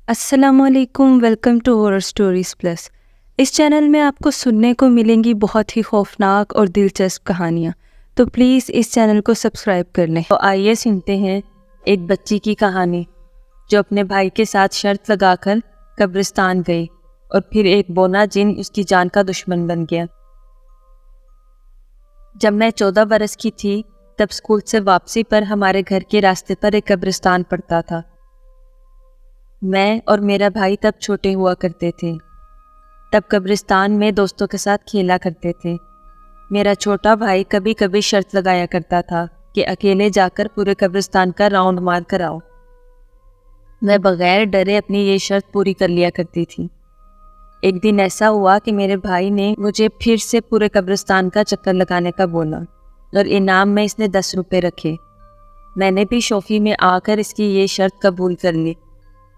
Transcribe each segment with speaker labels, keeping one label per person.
Speaker 1: السلام علیکم، welcome to horror stories plus. اس چینل میں آپ کو سننے کو ملیں گی بہت ہی خوفناک اور دلچسپ کہانیاں، تو پلیز اس چینل کو سبسکرائب کر لیں۔ تو آئیے سنتے ہیں ایک بچی کی کہانی جو اپنے بھائی کے ساتھ شرط لگا کر قبرستان گئی اور پھر ایک بونا جن اس کی جان کا دشمن بن گیا۔ جب میں 14 برس کی تھی تب اسکول سے واپسی پر ہمارے گھر کے راستے پر ایک قبرستان پڑتا تھا۔ میں اور میرا بھائی تب چھوٹے ہوا کرتے تھے۔ تب قبرستان میں دوستوں کے ساتھ کھیلا کرتے تھے۔ میرا چھوٹا بھائی کبھی کبھی شرط لگایا کرتا تھا کہ اکیلے جا کر پورے قبرستان کا راؤنڈ مار کر آؤ۔ میں بغیر ڈرے اپنی یہ شرط پوری کر لیا کرتی تھی۔ ایک دن ایسا ہوا کہ میرے بھائی نے مجھے پھر سے پورے قبرستان کا چکر لگانے کا بولا اور انعام میں اس نے 10 روپے رکھے۔ میں نے بھی شوخی میں آ کر اس کی یہ شرط قبول کر لی۔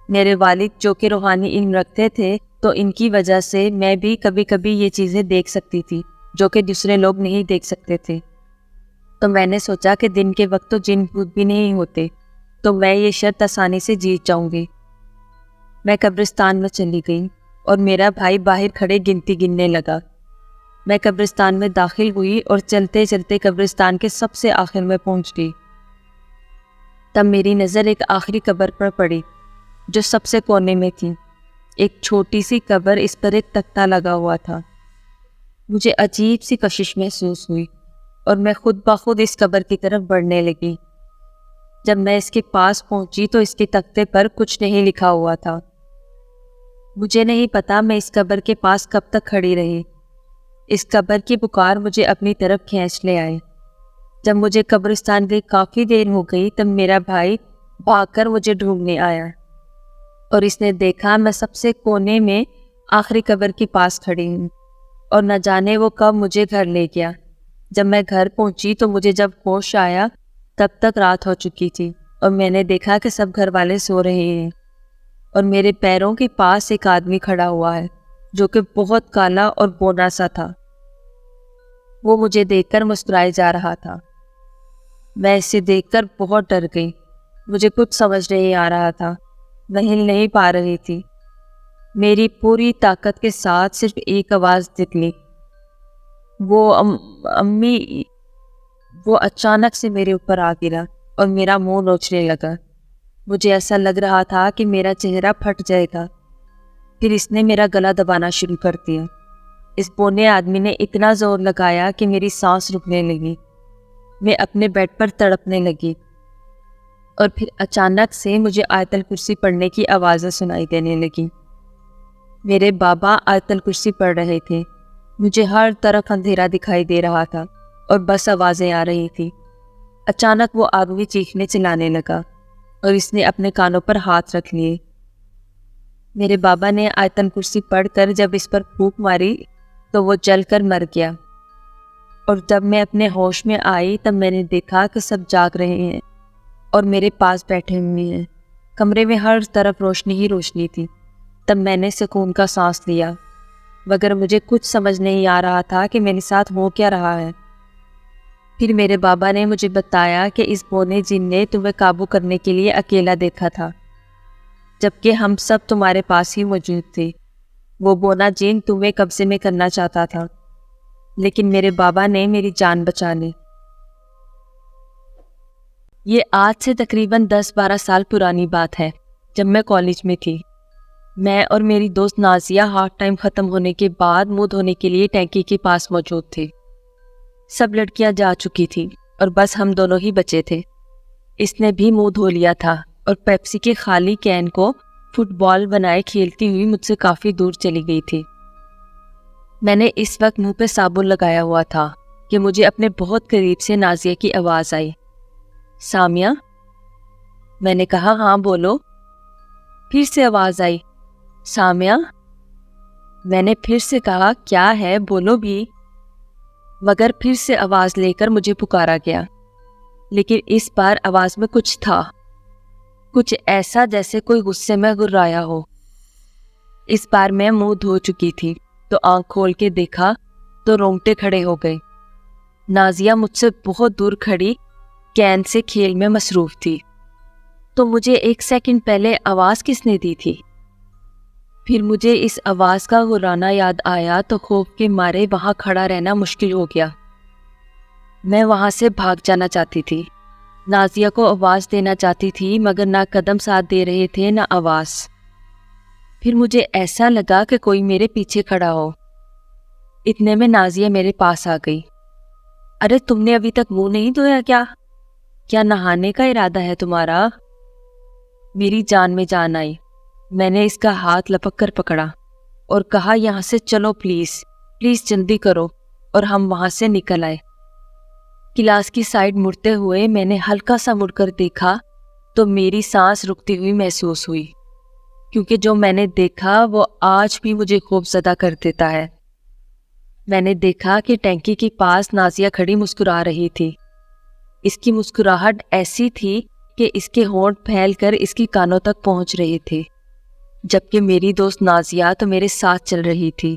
Speaker 1: میرے والد جو کہ روحانی علم رکھتے تھے تو ان کی وجہ سے میں بھی کبھی کبھی یہ چیزیں دیکھ سکتی تھی جو کہ دوسرے لوگ نہیں دیکھ سکتے تھے۔ تو میں نے سوچا کہ دن کے وقت تو جن بھوت بھی نہیں ہوتے تو میں یہ شرط آسانی سے جیت جاؤں گی۔ میں قبرستان میں چلی گئی اور میرا بھائی باہر کھڑے گنتی گننے لگا۔ میں قبرستان میں داخل ہوئی اور چلتے چلتے قبرستان کے سب سے آخر میں پہنچ گئی۔ تب میری نظر ایک آخری قبر پر پڑی جو سب سے کونے میں تھی۔ ایک چھوٹی سی قبر، اس پر ایک تختہ لگا ہوا تھا۔ مجھے عجیب سی کشش محسوس ہوئی اور میں خود بخود اس قبر کی طرف بڑھنے لگی۔ جب میں اس کے پاس پہنچی تو اس کے تختے پر کچھ نہیں لکھا ہوا تھا۔ مجھے نہیں پتا میں اس قبر کے پاس کب تک کھڑی رہی۔ اس قبر کی پکار مجھے اپنی طرف کھینچ لے آئی۔ جب مجھے قبرستان گئی کافی دیر ہو گئی تب میرا بھائی بھاگ کر مجھے ڈھونڈنے آیا اور اس نے دیکھا میں سب سے کونے میں آخری قبر کے پاس کھڑی ہوں اور نہ جانے وہ کب مجھے گھر لے گیا۔ جب میں گھر پہنچی تو مجھے جب ہوش آیا تب تک رات ہو چکی تھی اور میں نے دیکھا کہ سب گھر والے سو رہے ہیں اور میرے پیروں کے پاس ایک آدمی کھڑا ہوا ہے جو کہ بہت کالا اور بونا سا تھا۔ وہ مجھے دیکھ کر مسکرائے جا رہا تھا۔ میں اسے دیکھ کر بہت ڈر گئی۔ مجھے کچھ سمجھ نہیں آ رہا تھا، میں ہل نہیں پا رہی تھی۔ میری پوری طاقت کے ساتھ صرف ایک آواز نکلی، وہ امی۔ وہ اچانک سے میرے اوپر آ گرا اور میرا منہ نوچنے لگا۔ مجھے ایسا لگ رہا تھا کہ میرا چہرہ پھٹ جائے گا۔ پھر اس نے میرا گلا دبانا شروع کر دیا۔ اس بونے آدمی نے اتنا زور لگایا کہ میری سانس رکنے لگی۔ میں اپنے بیڈ پر تڑپنے لگی اور پھر اچانک سے مجھے آیت الکرسی پڑھنے کی آوازیں سنائی دینے لگی۔ میرے بابا آیت الکرسی پڑھ رہے تھے۔ مجھے ہر طرف اندھیرا دکھائی دے رہا تھا اور بس آوازیں آ رہی تھی۔ اچانک وہ آدمی چیخنے چلانے لگا اور اس نے اپنے کانوں پر ہاتھ رکھ لیے۔ میرے بابا نے آیت الکرسی پڑھ کر جب اس پر پھونک ماری تو وہ جل کر مر گیا، اور جب میں اپنے ہوش میں آئی تب میں نے دیکھا کہ سب جاگ رہے ہیں اور میرے پاس بیٹھے ہوئے ہیں۔ کمرے میں ہر طرف روشنی ہی روشنی تھی۔ تب میں نے سکون کا سانس لیا، مگر مجھے کچھ سمجھ نہیں آ رہا تھا کہ میرے ساتھ ہو کیا رہا ہے۔ پھر میرے بابا نے مجھے بتایا کہ اس بونے جن نے تمہیں قابو کرنے کے لیے اکیلا دیکھا تھا، جبکہ ہم سب تمہارے پاس ہی موجود تھے۔ وہ بونا جن تمہیں قبضے میں کرنا چاہتا تھا، لیکن میرے بابا نے میری جان بچا لی۔ یہ آج سے تقریباً 10-12 سال پرانی بات ہے، جب میں کالج میں تھی۔ میں اور میری دوست نازیہ ہاف ٹائم ختم ہونے کے بعد منہ دھونے کے لیے ٹینکی کے پاس موجود تھے۔ سب لڑکیاں جا چکی تھیں اور بس ہم دونوں ہی بچے تھے۔ اس نے بھی منہ دھو لیا تھا اور پیپسی کے خالی کین کو فٹ بال بنائے کھیلتی ہوئی مجھ سے کافی دور چلی گئی تھی۔ میں نے اس وقت منہ پہ صابن لگایا ہوا تھا کہ مجھے اپنے بہت قریب سے نازیہ کی آواز آئی، سامیہ۔ میں نے کہا ہاں بولو۔ پھر سے آواز آئی، سامیہ۔ میں نے پھر سے کہا کیا ہے بولو بھی، مگر پھر سے آواز لے کر مجھے پکارا گیا، لیکن اس بار آواز میں کچھ تھا، کچھ ایسا جیسے کوئی غصے میں گھرایا ہو۔ اس بار میں منہ دھو چکی تھی تو آنکھ کھول کے دیکھا تو رونگٹے کھڑے ہو گئے۔ نازیہ مجھ سے بہت دور کھڑی کین سے کھیل میں مصروف تھی۔ تو مجھے 1 سیکنڈ پہلے آواز کس نے دی تھی؟ پھر مجھے اس آواز کا غرانا یاد آیا تو خوف کے مارے وہاں کھڑا رہنا مشکل ہو گیا۔ میں وہاں سے بھاگ جانا چاہتی تھی، نازیہ کو آواز دینا چاہتی تھی، مگر نہ قدم ساتھ دے رہے تھے نہ آواز۔ پھر مجھے ایسا لگا کہ کوئی میرے پیچھے کھڑا ہو۔ اتنے میں نازیہ میرے پاس آ گئی۔ ارے تم نے ابھی تک منہ نہیں دھویا کیا نہانے کا ارادہ ہے تمہارا؟ میری جان میں جان آئی۔ میں نے اس کا ہاتھ لپک کر پکڑا اور کہا یہاں سے چلو پلیز جلدی کرو، اور ہم وہاں سے نکل آئے۔ کلاس کی سائڈ مڑتے ہوئے میں نے ہلکا سا مڑ کر دیکھا تو میری سانس رکتی ہوئی محسوس ہوئی، کیونکہ جو میں نے دیکھا وہ آج بھی مجھے خوف زدہ کر دیتا ہے۔ میں نے دیکھا کہ ٹینکی کے پاس نازیہ کھڑی مسکرا رہی تھی۔ اس کی مسکراہٹ ایسی تھی کہ اس کے ہونٹ پھیل کر اس کی کانوں تک پہنچ رہے تھے، جبکہ میری دوست نازیہ تو میرے ساتھ چل رہی تھی۔